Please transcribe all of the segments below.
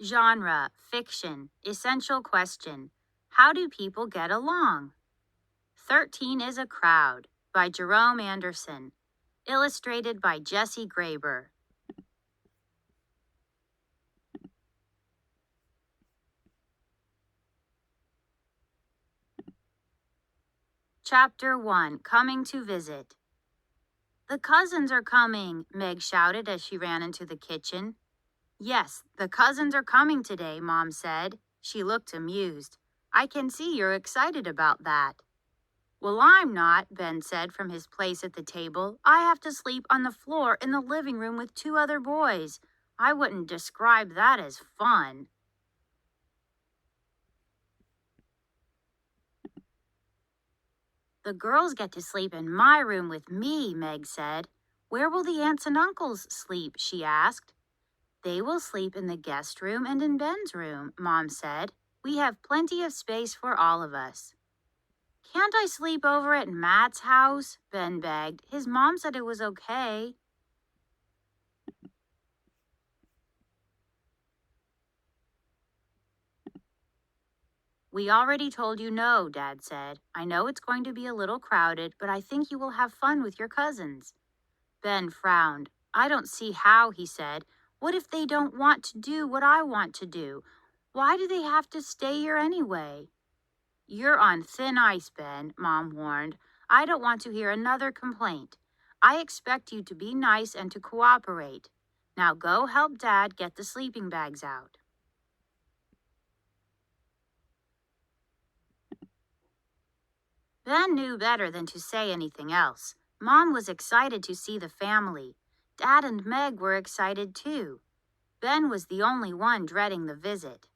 Genre, fiction, essential question. How do people get along? 13 is a Crowd by Jerome Anderson. Illustrated by Jesse Graber. Chapter 1, Coming to Visit. The cousins are coming, Meg shouted as she ran into the kitchen. Yes, the cousins are coming today, Mom said. She looked amused. I can see you're excited about that. Well, I'm not, Ben said from his place at the table. I have to sleep on the floor in the living room with 2 other boys. I wouldn't describe that as fun. The girls get to sleep in my room with me, Meg said. Where will the aunts and uncles sleep? She asked. They will sleep in the guest room and in Ben's room, Mom said. We have plenty of space for all of us. Can't I sleep over at Matt's house? Ben begged. His mom said it was okay. We already told you no, Dad said. I know it's going to be a little crowded, but I think you will have fun with your cousins. Ben frowned. I don't see how, he said. What if they don't want to do what I want to do? Why do they have to stay here anyway? You're on thin ice, Ben, Mom warned. I don't want to hear another complaint. I expect you to be nice and to cooperate. Now go help Dad get the sleeping bags out. Ben knew better than to say anything else. Mom was excited to see the family. Dad and Meg were excited too. Ben was the only one dreading the visit.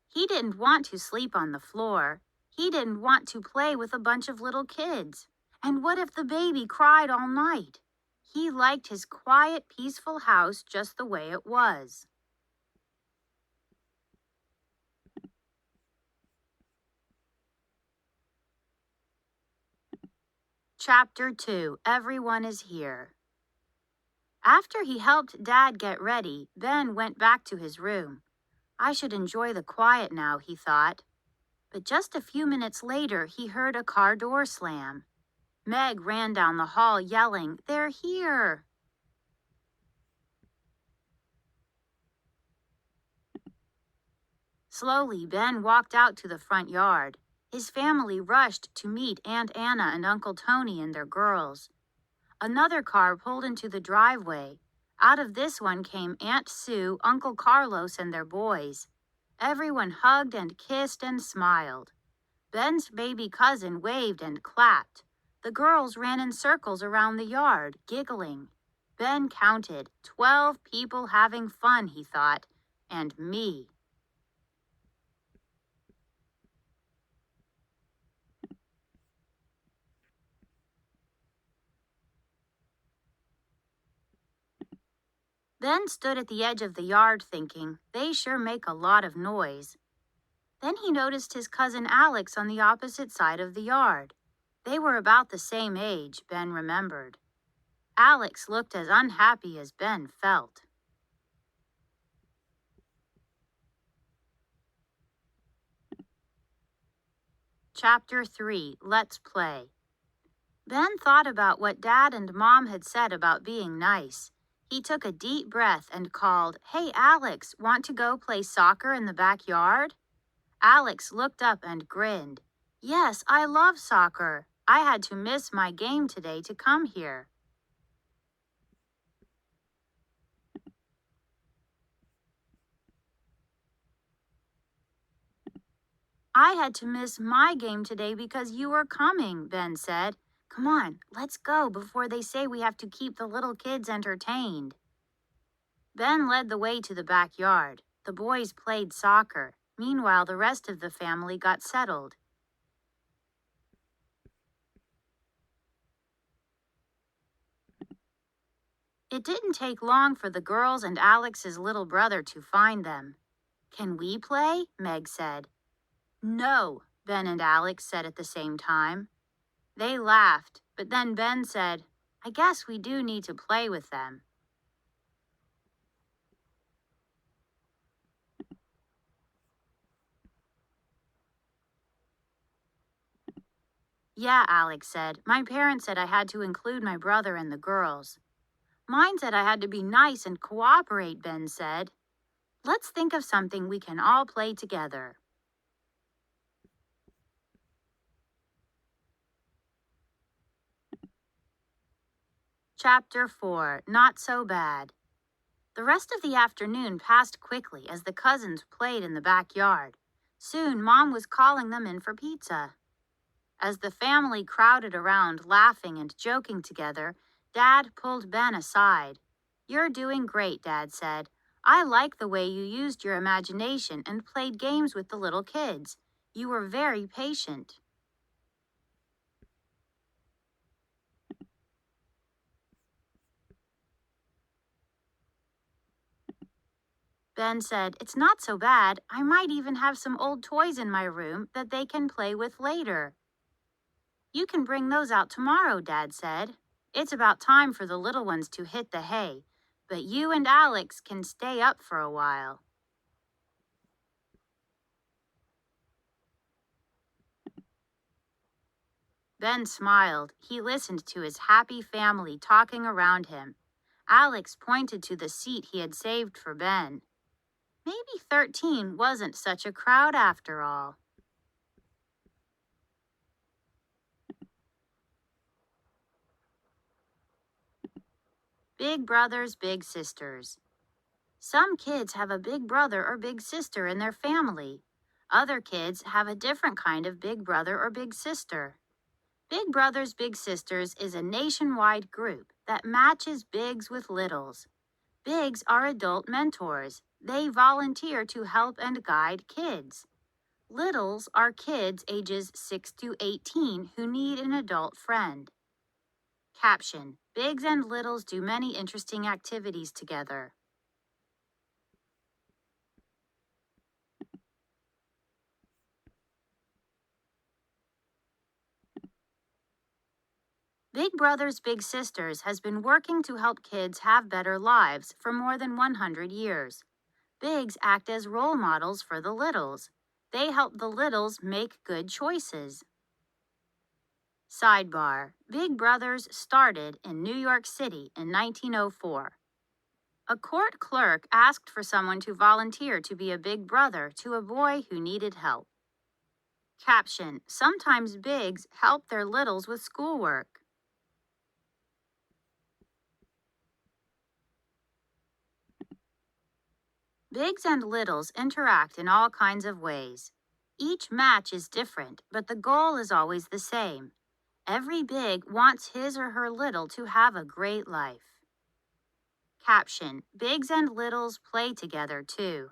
He didn't want to sleep on the floor. He didn't want to play with a bunch of little kids. And what if the baby cried all night? He liked his quiet, peaceful house just the way it was. Chapter 2, Everyone is Here. After he helped Dad get ready, Ben went back to his room. I should enjoy the quiet now, he thought. But just a few minutes later, he heard a car door slam. Meg ran down the hall yelling, "They're here!" Slowly, Ben walked out to the front yard. His family rushed to meet Aunt Anna and Uncle Tony and their girls. Another car pulled into the driveway. Out of this one came Aunt Sue, Uncle Carlos, and their boys. Everyone hugged and kissed and smiled. Ben's baby cousin waved and clapped. The girls ran in circles around the yard, giggling. Ben counted, 12 people having fun, he thought, and me. Ben stood at the edge of the yard thinking, they sure make a lot of noise. Then he noticed his cousin Alex on the opposite side of the yard. They were about the same age, Ben remembered. Alex looked as unhappy as Ben felt. Chapter 3, Let's Play. Ben thought about what Dad and Mom had said about being nice. He took a deep breath and called, "Hey, Alex, want to go play soccer in the backyard?" Alex looked up and grinned. "Yes, I love soccer. I had to miss my game today to come here." "I had to miss my game today because you were coming," Ben said. "Come on, let's go before they say we have to keep the little kids entertained." Ben led the way to the backyard. The boys played soccer. Meanwhile, the rest of the family got settled. It didn't take long for the girls and Alex's little brother to find them. "Can we play?" Meg said. "No," Ben and Alex said at the same time. They laughed, but then Ben said, "I guess we do need to play with them." Yeah, Alex said. My parents said I had to include my brother and the girls. Mine said I had to be nice and cooperate, Ben said. Let's think of something we can all play together. Chapter 4, Not So Bad. The rest of the afternoon passed quickly as the cousins played in the backyard. Soon, Mom was calling them in for pizza. As the family crowded around, laughing and joking together, Dad pulled Ben aside. You're doing great, Dad said. I like the way you used your imagination and played games with the little kids. You were very patient. Ben said, It's not so bad. I might even have some old toys in my room that they can play with later. You can bring those out tomorrow, Dad said. It's about time for the little ones to hit the hay, but you and Alex can stay up for a while. Ben smiled. He listened to his happy family talking around him. Alex pointed to the seat he had saved for Ben. Maybe 13 wasn't such a crowd after all. Big brothers, big sisters. Some kids have a big brother or big sister in their family. Other kids have a different kind of big brother or big sister. Big Brothers Big Sisters is a nationwide group that matches bigs with littles. Bigs are adult mentors. They volunteer to help and guide kids. Littles are kids ages 6 to 18 who need an adult friend. Caption: Bigs and littles do many interesting activities together. Big Brothers Big Sisters has been working to help kids have better lives for more than 100 years. Bigs act as role models for the littles. They help the littles make good choices. Sidebar: Big Brothers started in New York City in 1904. A court clerk asked for someone to volunteer to be a big brother to a boy who needed help. Caption: Sometimes bigs help their littles with schoolwork. Bigs and littles interact in all kinds of ways. Each match is different, but the goal is always the same. Every big wants his or her little to have a great life. Caption: Bigs and littles play together too.